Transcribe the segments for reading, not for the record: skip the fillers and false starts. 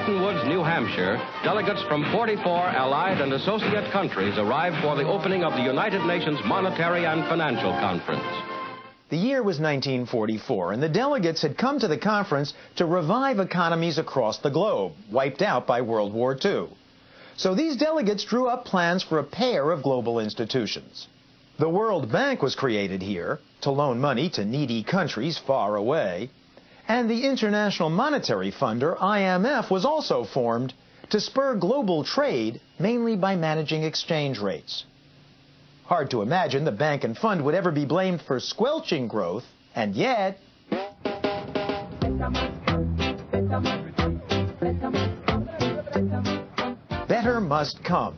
Bretton Woods, New Hampshire, delegates from 44 allied and associate countries arrived for the opening of the United Nations Monetary and Financial Conference. The year was 1944, and the delegates had come to the conference to revive economies across the globe, wiped out by World War II. So these delegates drew up plans for a pair of global institutions. The World Bank was created here to loan money to needy countries far away, and the International Monetary Funder, IMF, was also formed to spur global trade, mainly by managing exchange rates. Hard to imagine the bank and fund would ever be blamed for squelching growth, and yet... Better must come,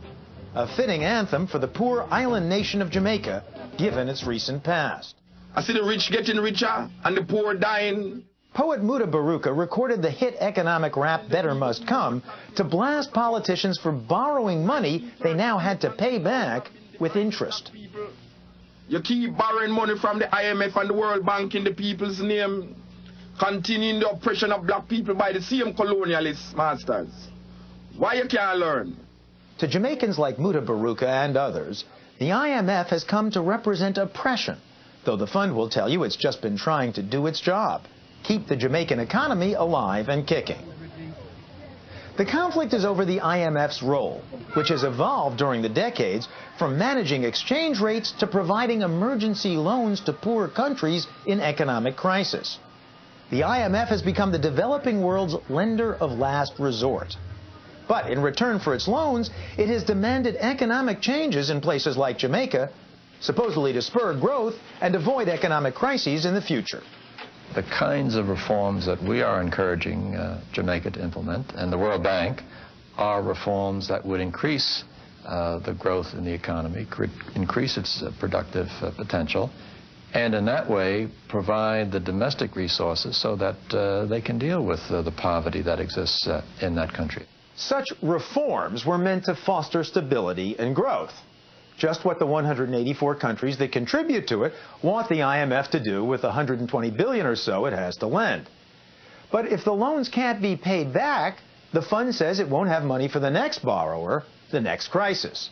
a fitting anthem for the poor island nation of Jamaica, given its recent past. I see the rich getting richer and the poor dying. Poet Muta Baruka recorded the hit economic rap Better Must Come to blast politicians for borrowing money they now had to pay back with interest. You keep borrowing money from the IMF and the World Bank in the people's name, continuing the oppression of black people by the same colonialist masters. Why you can't learn? To Jamaicans like Muta Baruka and others, the IMF has come to represent oppression, though the fund will tell you it's just been trying to do its job, keep the Jamaican economy alive and kicking. The conflict is over the IMF's role, which has evolved during the decades from managing exchange rates to providing emergency loans to poor countries in economic crisis. The IMF has become the developing world's lender of last resort. But in return for its loans, it has demanded economic changes in places like Jamaica, supposedly to spur growth and avoid economic crises in the future. The kinds of reforms that we are encouraging Jamaica to implement, and the World Bank, are reforms that would increase the growth in the economy, increase its productive potential, and in that way provide the domestic resources so that they can deal with the poverty that exists in that country. Such reforms were meant to foster stability and growth. Just what the 184 countries that contribute to it want the IMF to do with the $120 billion or so it has to lend. But if the loans can't be paid back, the fund says it won't have money for the next borrower, the next crisis.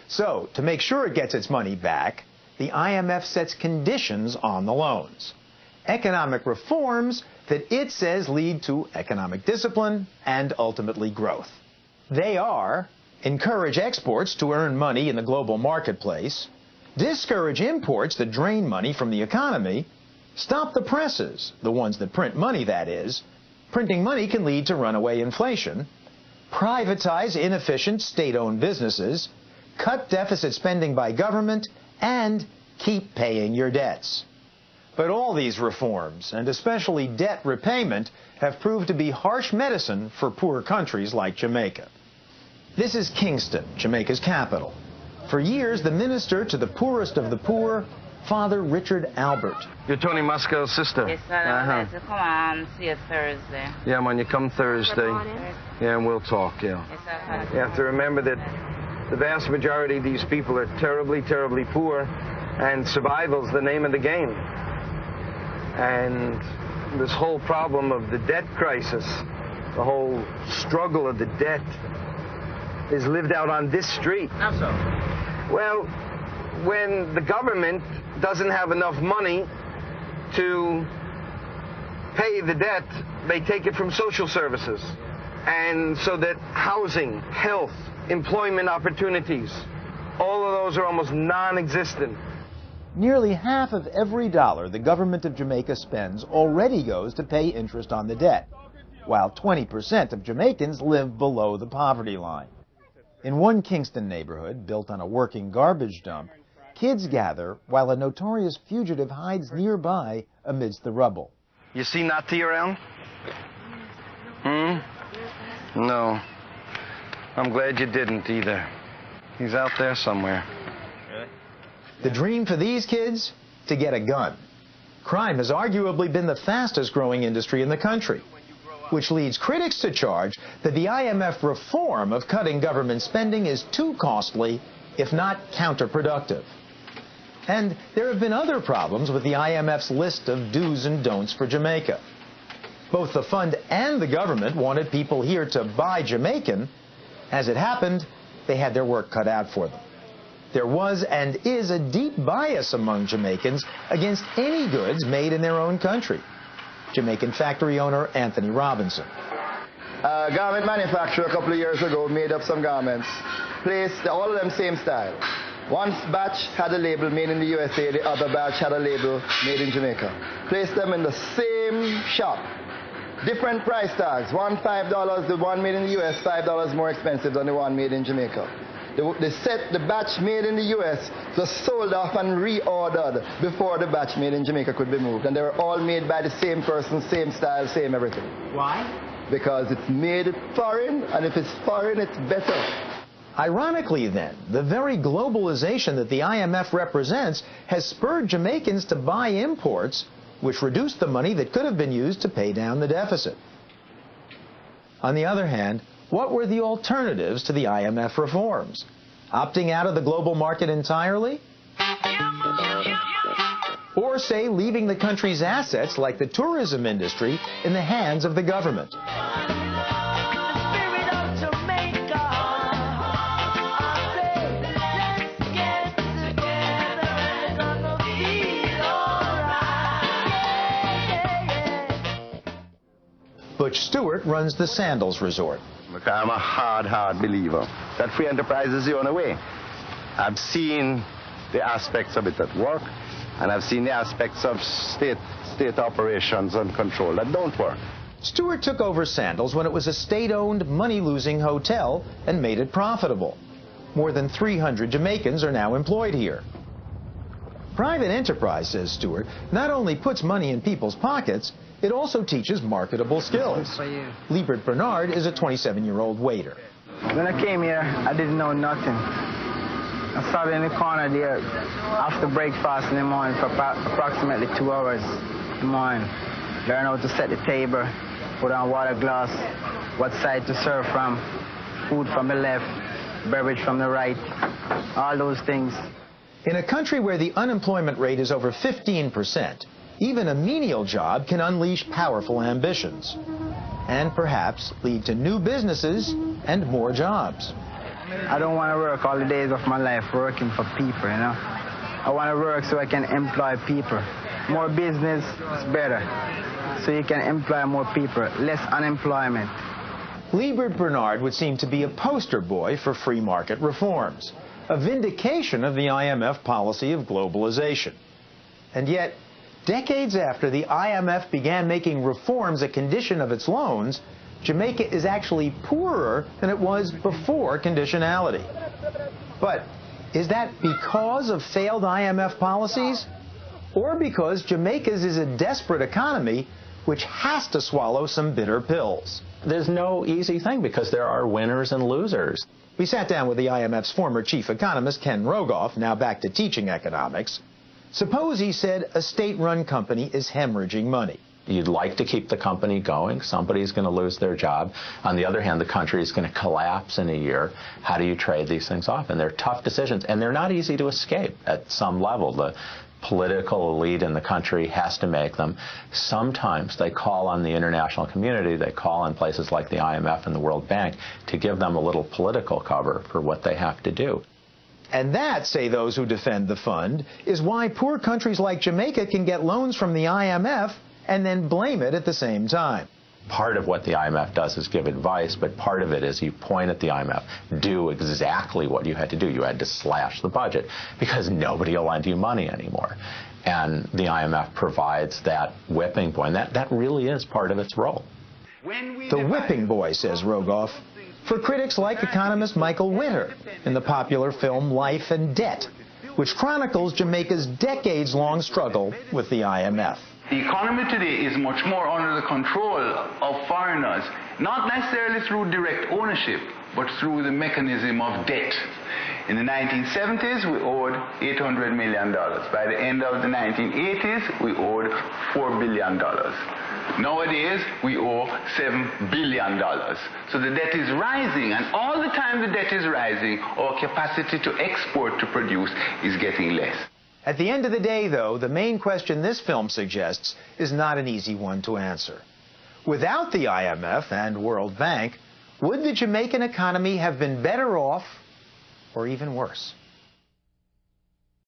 So, to make sure it gets its money back, the IMF sets conditions on the loans. Economic reforms that it says lead to economic discipline and ultimately growth. They are: encourage exports to earn money in the global marketplace, discourage imports that drain money from the economy, stop the presses, the ones that print money, that is. Printing money can lead to runaway inflation, privatize inefficient state-owned businesses, cut deficit spending by government, and keep paying your debts. But all these reforms, and especially debt repayment, have proved to be harsh medicine for poor countries like Jamaica. This is Kingston, Jamaica's capital. For years, the minister to the poorest of the poor, Father Richard Albert. You're Tony Moscow's sister? Yes, sir. I to come see you Thursday. Yeah, man, you come Thursday. Yeah, and we'll talk, yeah. Yes, sir. You have to remember that the vast majority of these people are terribly, terribly poor, and survival's the name of the game. And this whole problem of the debt crisis, the whole struggle of the debt, is lived out on this street. How so? Well, when the government doesn't have enough money to pay the debt, they take it from social services. And so that housing, health, employment opportunities, all of those are almost non-existent. Nearly half of every dollar the government of Jamaica spends already goes to pay interest on the debt, while 20% of Jamaicans live below the poverty line. In one Kingston neighborhood, built on a working garbage dump, kids gather while a notorious fugitive hides nearby amidst the rubble. You see Nati around? No. I'm glad you didn't either. He's out there somewhere. The dream for these kids? To get a gun. Crime has arguably been the fastest growing industry in the country, which leads critics to charge that the IMF reform of cutting government spending is too costly, if not counterproductive. And there have been other problems with the IMF's list of do's and don'ts for Jamaica. Both the fund and the government wanted people here to buy Jamaican. As it happened, they had their work cut out for them. There was and is a deep bias among Jamaicans against any goods made in their own country. Jamaican factory owner Anthony Robinson. A garment manufacturer a couple of years ago made up some garments, placed all of them same style. One batch had a label made in the USA, the other batch had a label made in Jamaica. Placed them in the same shop. Different price tags, one $5, the one made in the US, $5 more expensive than the one made in Jamaica. The batch made in the US was sold off and reordered before the batch made in Jamaica could be moved. And they were all made by the same person, same style, same everything. Why? Because it's made foreign, and if it's foreign, it's better. Ironically then, the very globalization that the IMF represents has spurred Jamaicans to buy imports, which reduced the money that could have been used to pay down the deficit. On the other hand, what were the alternatives to the IMF reforms? Opting out of the global market entirely? Or, say, leaving the country's assets, like the tourism industry, in the hands of the government? Butch Stewart runs the Sandals Resort. I'm a hard believer that free enterprise is the only way. I've seen the aspects of it at work, and I've seen the aspects of state operations and control that don't work. Stewart took over Sandals when it was a state-owned, money-losing hotel and made it profitable. More than 300 Jamaicans are now employed here. Private enterprise, says Stewart, not only puts money in people's pockets, it also teaches marketable skills. Liebert Bernard is a 27-year-old waiter. When I came here, I didn't know nothing. I started in the corner there after breakfast in the morning for approximately 2 hours in the morning. Learn how to set the table, put on water glass, what side to serve from, food from the left, beverage from the right, all those things. In a country where the unemployment rate is over 15%, even a menial job can unleash powerful ambitions and perhaps lead to new businesses and more jobs. I don't want to work all the days of my life working for people, you know. I want to work so I can employ people. More business is better, so you can employ more people, less unemployment. Liebert Bernard would seem to be a poster boy for free market reforms, a vindication of the IMF policy of globalization. And yet, decades after the IMF began making reforms a condition of its loans, Jamaica is actually poorer than it was before conditionality. But is that because of failed IMF policies? Or because Jamaica's is a desperate economy which has to swallow some bitter pills? There's no easy thing because there are winners and losers. We sat down with the IMF's former chief economist, Ken Rogoff, now back to teaching economics. Suppose, he said, a state-run company is hemorrhaging money. You'd like to keep the company going. Somebody's going to lose their job. On the other hand, the country is going to collapse in a year. How do you trade these things off? And they're tough decisions, and they're not easy to escape at some level. The political elite in the country has to make them. Sometimes they call on the international community, they call on places like the IMF and the World Bank to give them a little political cover for what they have to do. And that, say those who defend the fund, is why poor countries like Jamaica can get loans from the IMF and then blame it at the same time. Part of what the IMF does is give advice, but part of it is you point at the IMF, do exactly what you had to do. You had to slash the budget because nobody will lend you money anymore. And the IMF provides that whipping boy, and that really is part of its role. The whipping boy, says Rogoff, for critics like economist Michael Winter in the popular film Life and Debt, which chronicles Jamaica's decades-long struggle with the IMF. The economy today is much more under the control of foreigners, not necessarily through direct ownership, but through the mechanism of debt. In the 1970s, we owed $800 million. By the end of the 1980s, we owed $4 billion. Nowadays, we owe $7 billion. So the debt is rising, and all the time the debt is rising, our capacity to export, to produce, is getting less. At the end of the day, though, the main question this film suggests is not an easy one to answer. Without the IMF and World Bank, would the Jamaican economy have been better off or even worse?